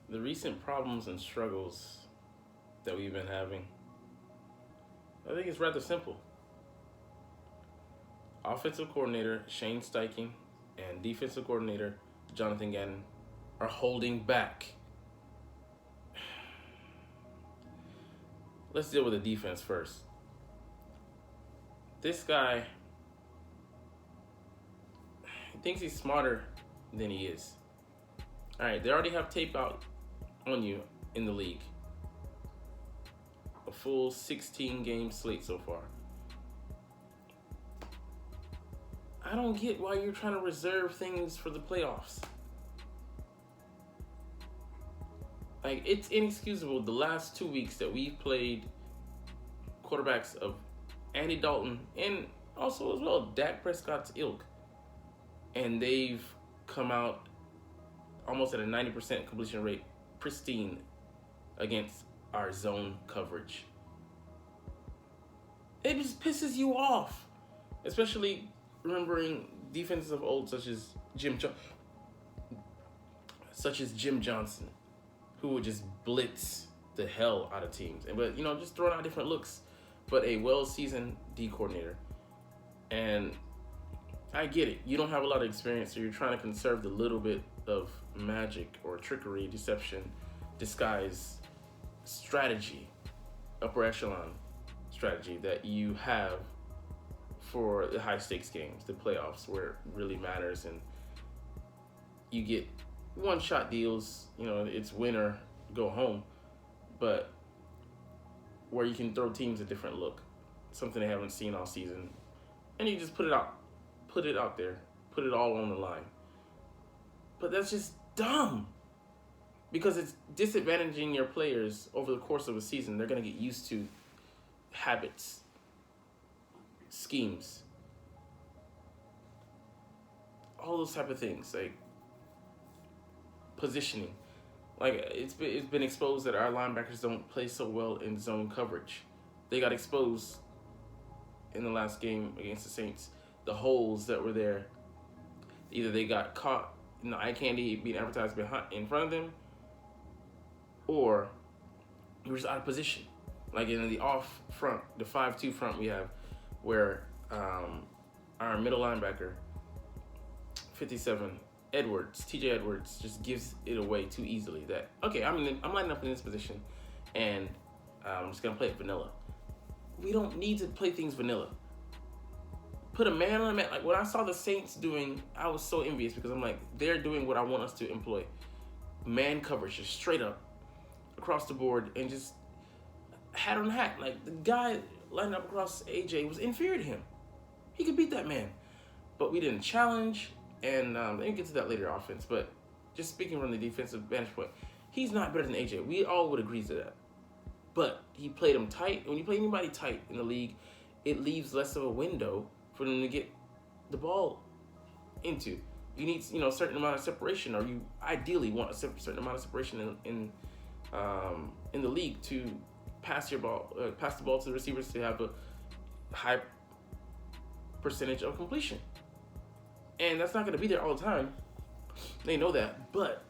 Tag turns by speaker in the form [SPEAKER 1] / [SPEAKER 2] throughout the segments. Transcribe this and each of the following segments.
[SPEAKER 1] the recent problems and struggles that we've been having, I think it's rather simple. Offensive coordinator Shane Steichen and defensive coordinator Johnathan Gannon are holding back. Let's deal with the defense first. This guy thinks he's smarter than he is. All right, they already have tape out on you in the league. A full 16-game slate so far. I don't get why you're trying to reserve things for the playoffs. Like, it's inexcusable the last 2 weeks that we've played quarterbacks of Andy Dalton and also as well Dak Prescott's ilk. And they've come out almost at a 90% completion rate, pristine against our zone coverage. It just pisses you off, especially remembering defenses of old such as Jim Johnson, who would just blitz the hell out of teams. But, just throwing out different looks. But a well-seasoned D coordinator. And I get it. You don't have a lot of experience, so you're trying to conserve the little bit of magic or trickery, deception, disguise, strategy, upper echelon strategy that you have for the high-stakes games, the playoffs, where it really matters. And you get one-shot deals, it's win or go home, but where you can throw teams a different look, something they haven't seen all season, and you just put it out there, put it all on the line. But that's just dumb, because it's disadvantaging your players over the course of a season. They're going to get used to habits, schemes, all those type of things, like positioning. Like, it's been exposed that our linebackers don't play so well in zone coverage. They got exposed in the last game against the Saints. The holes that were there, either they got caught in the eye candy being advertised in front of them, or you were just out of position. Like in the off front, the 5-2 front we have, where our middle linebacker, 57, TJ Edwards, just gives it away too easily. That, okay, I'm lining up in this position, and I'm just gonna play it vanilla. We don't need to play things vanilla. Put a man on a man. Like, when I saw the Saints doing, I was so envious, because I'm like, they're doing what I want us to employ. Man coverage, just straight up, across the board, and just hat on hat. Like, the guy lining up across AJ was inferior to him. He could beat that man. But we didn't challenge, and let me get to that later, offense. But just speaking from the defensive vantage point, he's not better than AJ. We all would agree to that. But he played him tight. When you play anybody tight in the league, it leaves less of a window for them to get the ball into. You need, a certain amount of separation, or you ideally want a certain amount of separation in the league to pass the ball to the receivers to have a high percentage of completion. And that's not going to be there all the time. They know that. But,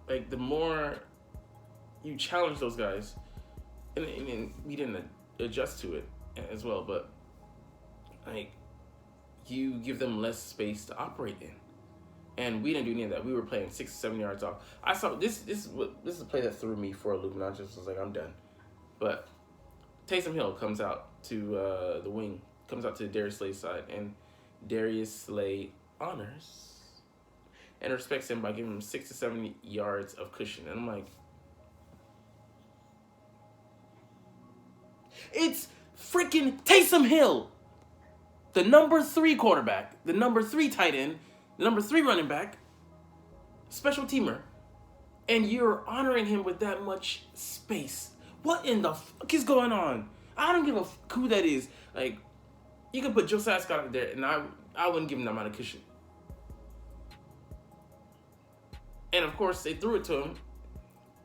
[SPEAKER 1] like, the more you challenge those guys, and we didn't adjust to it as well, but, like, you give them less space to operate in. And we didn't do any of that. We were playing 6 or 7 yards off. I saw this is a play that threw me for a loop, and I just was like, I'm done. But Taysom Hill comes out to the wing, comes out to Darius Slay's side, and Darius Slay honors and respects him by giving him 6 to 7 yards of cushion. And I'm like, it's freaking Taysom Hill, the number 3 quarterback, the number 3 tight end, the number 3 running back, special teamer, and you're honoring him with that much space. What in the fuck is going on? I don't give a fuck who that is. Like, you can put Josiah Scott out there, and I wouldn't give him that amount of cushion. And of course, they threw it to him.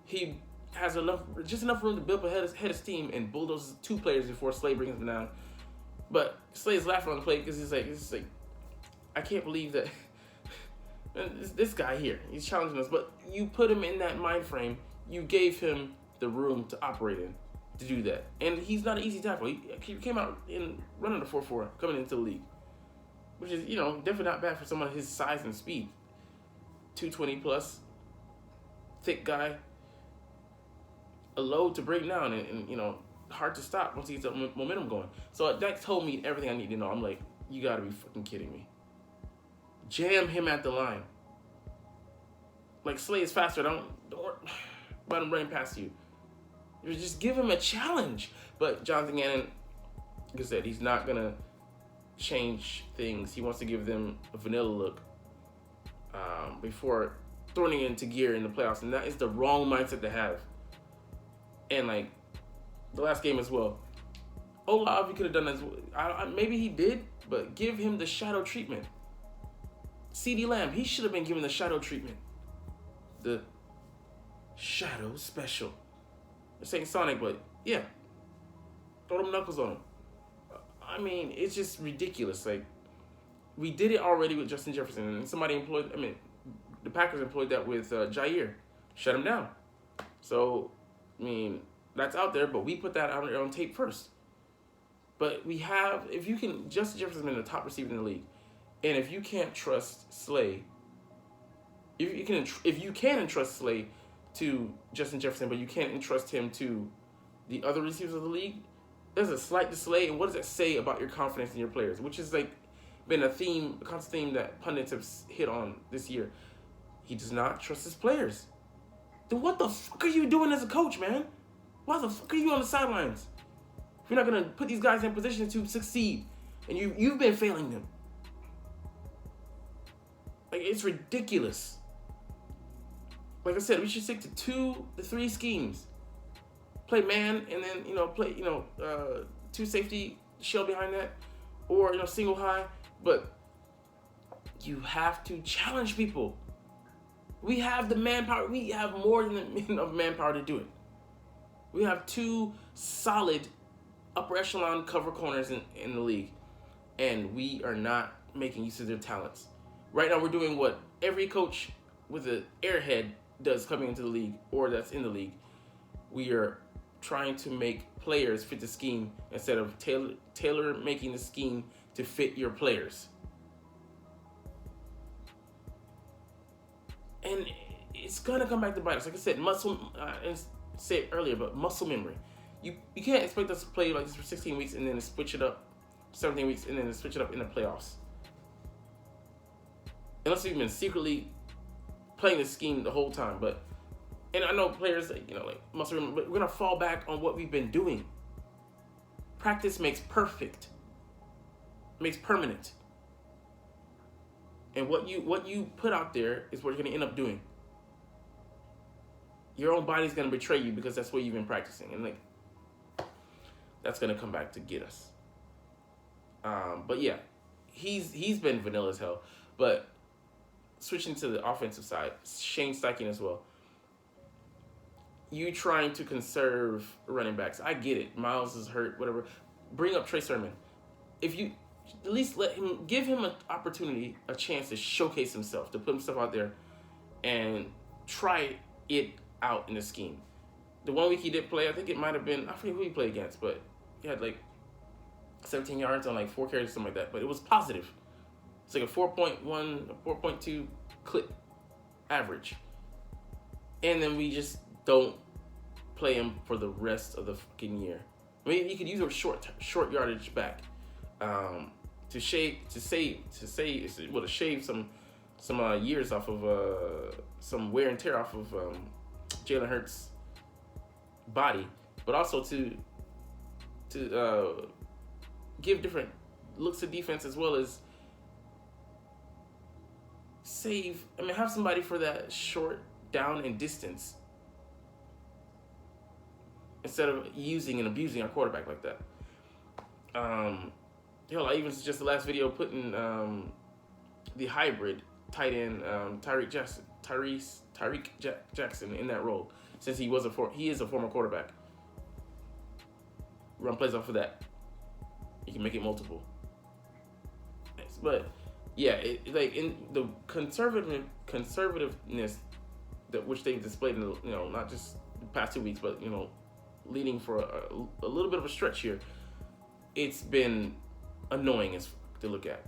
[SPEAKER 1] He has just enough room to build up ahead of steam and bulldoze 2 players before Slay brings him down. But Slay is laughing on the play because he's like, I can't believe that And this guy here, he's challenging us, but you put him in that mind frame. You gave him the room to operate in to do that, and he's not an easy tackle. He came out in running the 4.4 coming into the league, which is definitely not bad for someone his size and speed. 220 plus, thick guy, a load to bring down, and hard to stop once he gets the momentum going. So that told me everything I need to know. I'm like, you got to be fucking kidding me. Jam him at the line. Like, Slay is faster. Don't let him run past you. Just give him a challenge. But Johnathan Gannon, like I said, he's not going to change things. He wants to give them a vanilla look before throwing it into gear in the playoffs. And that is the wrong mindset to have. And, like, the last game as well. Olave could have done as well. Maybe he did, but give him the shadow treatment. CeeDee Lamb, he should have been given the shadow treatment. The shadow special. They're saying Sonic, but yeah. Throw them knuckles on him. I mean, it's just ridiculous. Like, we did it already with Justin Jefferson, and the Packers employed that with Jair. Shut him down. So, that's out there, but we put that out on tape first. But if you can, Justin Jefferson is the top receiver in the league, and if you can't trust Slay, if you can entrust Slay to Justin Jefferson, but you can't entrust him to the other receivers of the league, there's a slight display. And what does that say about your confidence in your players? Which is been a constant theme that pundits have hit on this year. He does not trust his players. Then what the fuck are you doing as a coach, man? Why the fuck are you on the sidelines? If you're not gonna put these guys in position to succeed, and you've been failing them. Like, it's ridiculous. Like I said, we should stick to 2 to 3 schemes. Play man, and then play 2 safety shell behind that, or single high. But you have to challenge people. We have the manpower. We have more than enough manpower to do it. We have 2 solid upper echelon cover corners in the league, and we are not making use of their talents. Right now, we're doing what every coach with an airhead does coming into the league, or that's in the league. We are trying to make players fit the scheme instead of tailor making the scheme to fit your players. And it's gonna come back to bite us. Like I said, and say it earlier, but muscle memory. You can't expect us to play like this for 16 weeks and then switch it up 17 weeks and then switch it up in the playoffs. Unless we've been secretly playing this scheme the whole time. And I know players muscle memory, but we're gonna fall back on what we've been doing. Practice makes perfect. Makes permanent. And what you put out there is what you're gonna end up doing. Your own body's gonna betray you because that's what you've been practicing, and that's gonna come back to get us. But yeah, he's been vanilla as hell. But switching to the offensive side, Shane Steichen as well. You trying to conserve running backs? I get it. Miles is hurt, whatever. Bring up Trey Sermon. If you at least give him an opportunity, a chance to showcase himself, to put himself out there, and try it out in the scheme. The 1 week he did play, I think it might have been, I forget who he played against, but he had 17 yards on 4 carries or something like that. But it was positive. It's like a 4.1, a 4.2 clip average. And then we just don't play him for the rest of the fucking year. I mean, you could use a short yardage back to shave some years off of some wear and tear off of Jalen Hurts' body, but also to give different looks to defense as well as have somebody for that short down and distance instead of using and abusing our quarterback like that. I even suggest the last video putting the hybrid tight end Tyreek Jackson in that role, since he is a former quarterback. Run plays off of that. You can make it multiple. But yeah, like in the conservativeness that which they've displayed in not just the past 2 weeks, but leading for a little bit of a stretch here. It's been annoying as to look at.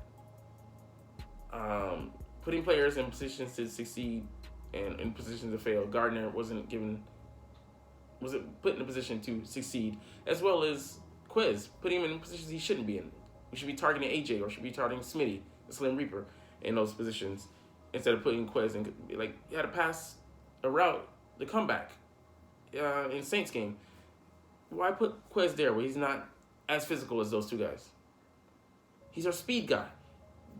[SPEAKER 1] Putting players in positions to succeed and in positions to fail. Gardner wasn't put in a position to succeed, as well as Quez, putting him in positions he shouldn't be in. We should be targeting AJ or should be targeting Smitty, the Slim Reaper, in those positions instead of putting Quez in. Like, he had to pass a route, the comeback in Saints game. Why put Quez there where he's not as physical as those two guys? He's our speed guy.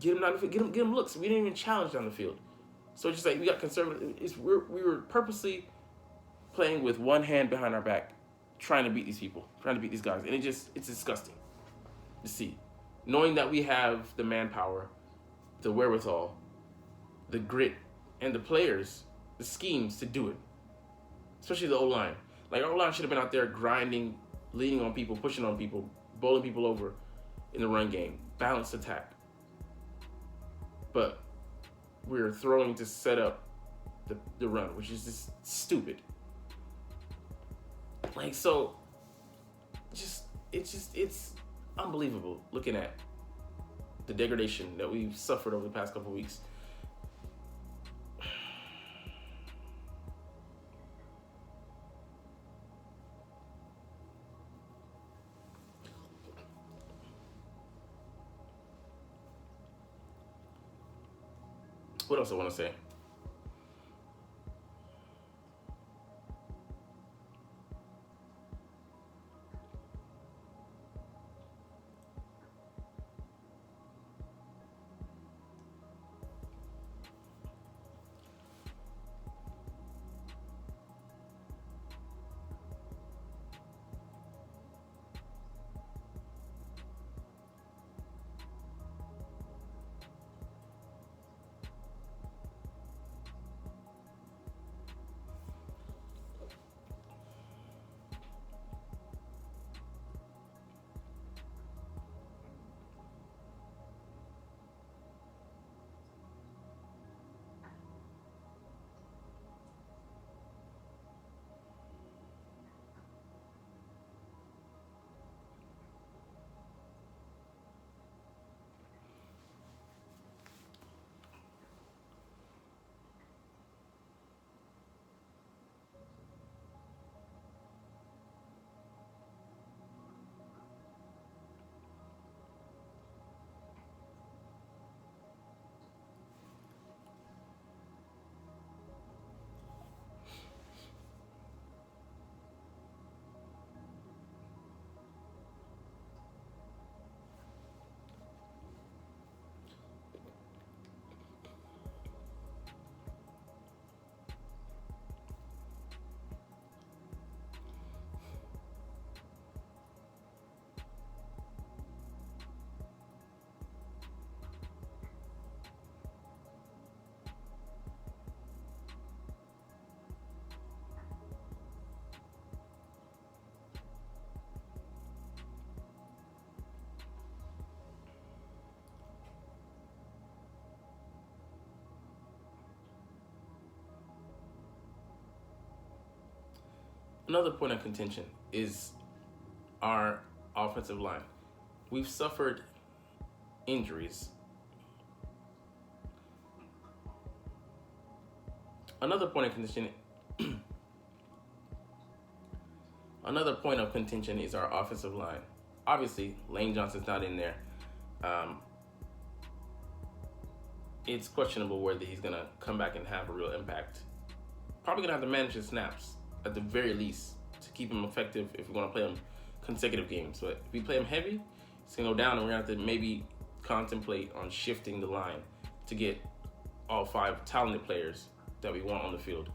[SPEAKER 1] Get him down the field. Get him looks. We didn't even challenge down the field. So it's just like we got conservative. We were purposely playing with one hand behind our back, trying to beat these people, trying to beat these guys, and it's disgusting to see, knowing that we have the manpower, the wherewithal, the grit, and the players, the schemes to do it. Especially the O-line. Like, our O-line should have been out there grinding, leaning on people, pushing on people, bowling people over in the run game, balanced attack. But we're throwing to set up the run, which is just stupid. Like, so, it's unbelievable looking at the degradation that we've suffered over the past couple of weeks. What else I want to say? Another point of contention is our offensive line. We've suffered injuries. Another point of contention is our offensive line. Obviously, Lane Johnson's not in there. It's questionable whether he's going to come back and have a real impact. Probably going to have to manage his snaps at the very least to keep him effective if we're going to play him consecutive games. But if we play him heavy, it's going to go down, and we're going to have to maybe contemplate on shifting the line to get all 5 talented players that we want on the field,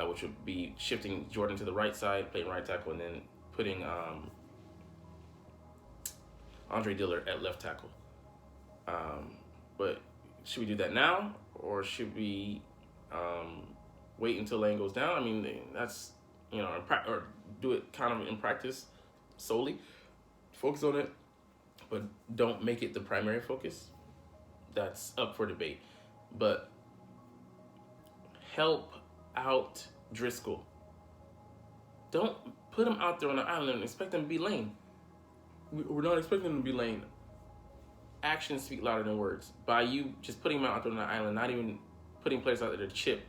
[SPEAKER 1] which would be shifting Jordan to the right side, playing right tackle, and then putting Andre Dillard at left tackle. But should we do that now, or should we wait until Lane goes down? I mean, that's, or do it kind of in practice solely, focus on it, but don't make it the primary focus. that's up for debate. But help out Driscoll. Don't put him out there on the island and expect him to be lane. We're not expecting him to be lane. Actions speak louder than words. By you just putting him out there on the island, not even putting players out there to chip,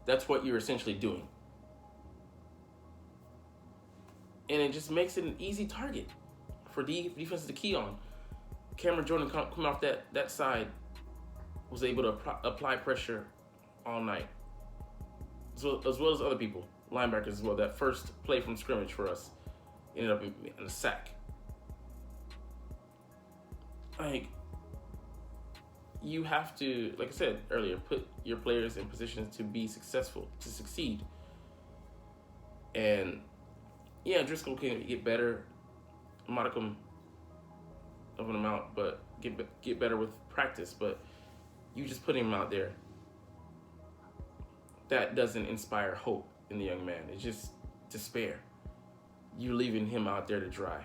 [SPEAKER 1] that's what you're essentially doing. And it just makes it an easy target for defenses to key on. Cameron Jordan coming off that side was able to apply pressure all night. As well as other people, linebackers as well. That first play from scrimmage for us ended up in a sack. Like, you have to, like I said earlier, put your players in positions to be successful, to succeed. And yeah, Driscoll can get better, modicum of an amount, but get better with practice. But you just putting him out there, that doesn't inspire hope in the young man. It's just despair. You're leaving him out there to dry.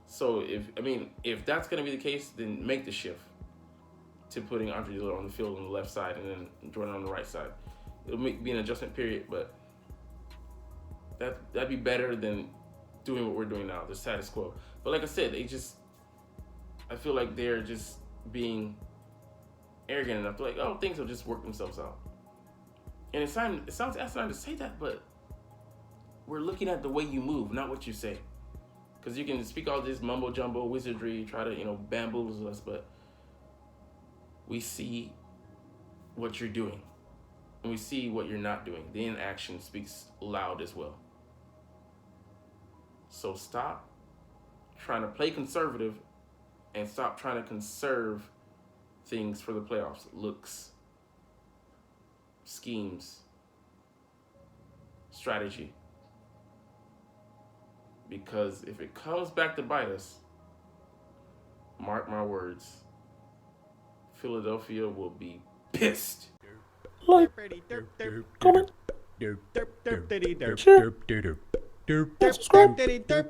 [SPEAKER 1] So if that's going to be the case, then make the shift to putting Andre Dillard on the field on the left side and then Jordan on the right side. It'll be an adjustment period, but that'd be better than doing what we're doing now, the status quo. But like I said, I feel like they're just being arrogant enough to like, oh, things will just work themselves out. And it sounds asinine to say that, but we're looking at the way you move, not what you say. Because you can speak all this mumbo jumbo wizardry, try to bamboozle us, but we see what you're doing, and we see what you're not doing. The inaction speaks loud as well. So stop trying to play conservative, and stop trying to conserve things for the playoffs. Looks, schemes, strategy. Because if it comes back to bite us, mark my words, Philadelphia will be pissed.
[SPEAKER 2] Like, comment, share, and subscribe if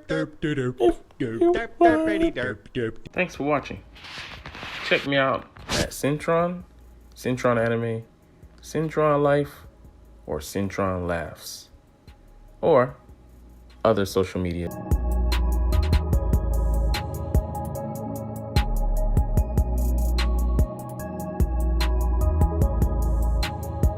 [SPEAKER 2] you like.
[SPEAKER 1] Thanks for watching. Check me out at Cintron, Cintron Anime, Cintron Life, or Cintron Laughs, or other social media.